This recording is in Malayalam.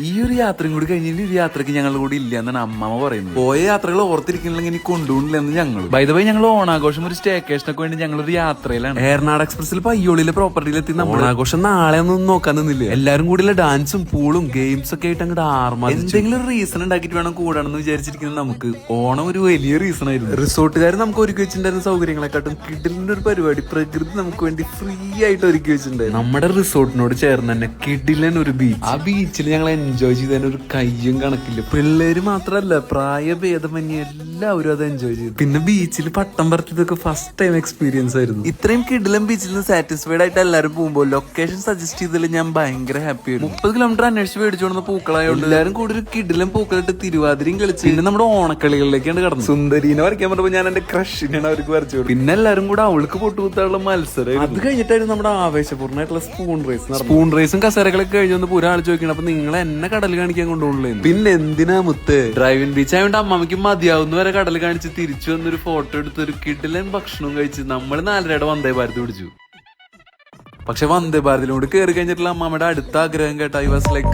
ഈ ഒരു യാത്രയും കൂടി കഴിഞ്ഞിട്ട് ഒരു യാത്രക്ക് ഞങ്ങളുടെ കൂടി ഇല്ല എന്നാണ് അമ്മമ്മ പറയുന്നത്. പോയ യാത്രകൾ ഓർത്തിരിക്കണമെങ്കിൽ ഇനി കൊണ്ടുപോകണില്ലെന്ന് ഞങ്ങൾ. ബൈ ദ വേ ഞങ്ങൾ ഓണാഘോഷം ഒരു സ്റ്റേക്കേഷനൊക്കെ വേണ്ടി ഞങ്ങളൊരു യാത്രയിലാണ്. എയർനാട് എക്സ്പ്രസിൽ പയ്യോളിയിലെ പ്രോപ്പർട്ടിയിലെത്തി നമ്മൾ ഓണാഘോഷം നാളെ ഒന്നും നോക്കാൻ നിന്നില്ല. എല്ലാരും കൂടിയുള്ള ഡാൻസും പൂളും ഗെയിംസ് ഒക്കെ ആയിട്ട് അങ്ങോട്ട് ആർമാ. എന്തെങ്കിലും ഒരു റീസൺ ഉണ്ടാക്കിയിട്ട് വേണം കൂടാണെന്ന് വിചാരിച്ചിരിക്കുന്നത്. നമുക്ക് ഓണം ഒരു വലിയ റീസൺ ആയിരുന്നു. റിസോർട്ടുകാർ നമുക്ക് ഒരുക്കി വെച്ചിട്ടുണ്ടായിരുന്ന സൗകര്യങ്ങളെക്കാട്ടും കിഡിലിന്റെ ഒരു പരിപാടി പ്രകൃതി നമുക്ക് വേണ്ടി ഫ്രീ ആയിട്ട് ഒരുക്കി വെച്ചിട്ടുണ്ടായിരുന്നു. നമ്മുടെ റിസോർട്ടിനോട് ചേർന്ന് തന്നെ കിഡിലൻ ഒരു ബീച്ച്. ആ ബീച്ചിൽ ഞങ്ങൾ എൻജോയ് ചെയ്തതിന് ഒരു കയ്യും കണക്കില്ല. പിള്ളേര് മാത്രല്ല, പ്രായഭേദമന്യേ എല്ലാവരും അത് എൻജോയ് ചെയ്തു. പിന്നെ ബീച്ചിൽ പട്ടം പറത്തിയതൊക്കെ ഫസ്റ്റ് ടൈം എക്സ്പീരിയൻസ് ആയിരുന്നു. ഇത്രയും കിഡിലൻ ബീച്ചിൽ നിന്ന് സാറ്റിസ്ഫൈഡ് ആയിട്ട് എല്ലാവരും പോകുമ്പോൾ ലൊക്കേഷൻ സജസ്റ്റ് ചെയ്തതിൽ ഞാൻ ഭയങ്കര ഹാപ്പി ആയിരുന്നു. 30 കിലോമീറ്റർ അന്വേഷിച്ച് മേടിച്ചോടുന്ന പൂക്കളായോണ്ട് എല്ലാവരും കൂടി ഒരു കിഡിലൻ പൂക്കളിട്ട് തിരുവാതിരയും കളിച്ച് പിന്നെ നമ്മുടെ ഓണക്കളികളിലേക്കാണ് കടന്നത്. സുന്ദരീനെ വരയ്ക്കാൻ പറഞ്ഞപ്പോൾ ഞാൻ എന്റെ ക്രഷിനാണ് അവർക്ക് വരച്ചു. പിന്നെ എല്ലാരും കൂടെ അവൾക്ക് പൊട്ടുകുത്താനുള്ള മത്സരം. അത് കഴിഞ്ഞിട്ടായിരുന്നു നമ്മുടെ ആവേശപൂർണ്ണമായിട്ടുള്ള സ്പൂൺ റേസും കസേരകളൊക്കെ കഴിഞ്ഞു പൂരം ആൾ ചോദിക്കണം. അപ്പൊ നിങ്ങൾ എന്നെ കടൽ കാണിക്കാൻ കൊണ്ടുപോകണേ. പിന്നെ എന്തിനാ മുത്ത്, ഡ്രൈവിംഗ് ബീച്ച് ആയതുകൊണ്ട് അമ്മമ്മയ്ക്ക് മതിയാവുന്ന വരെ കടൽ കാണിച്ച് തിരിച്ചു വന്നൊരു ഫോട്ടോ എടുത്ത് ഒരു കിഡിലൻ ഭക്ഷണവും കഴിച്ച് നമ്മൾ 4 വന്ദേ ഭാരത് പിടിച്ചു. പക്ഷെ വന്ദേ ഭാരതിലൂടെ കയറി കഴിഞ്ഞിട്ടുള്ള അമ്മമ്മയുടെ അടുത്ത ആഗ്രഹം കേട്ടോ, ഐ വാസ് ലൈക്ക്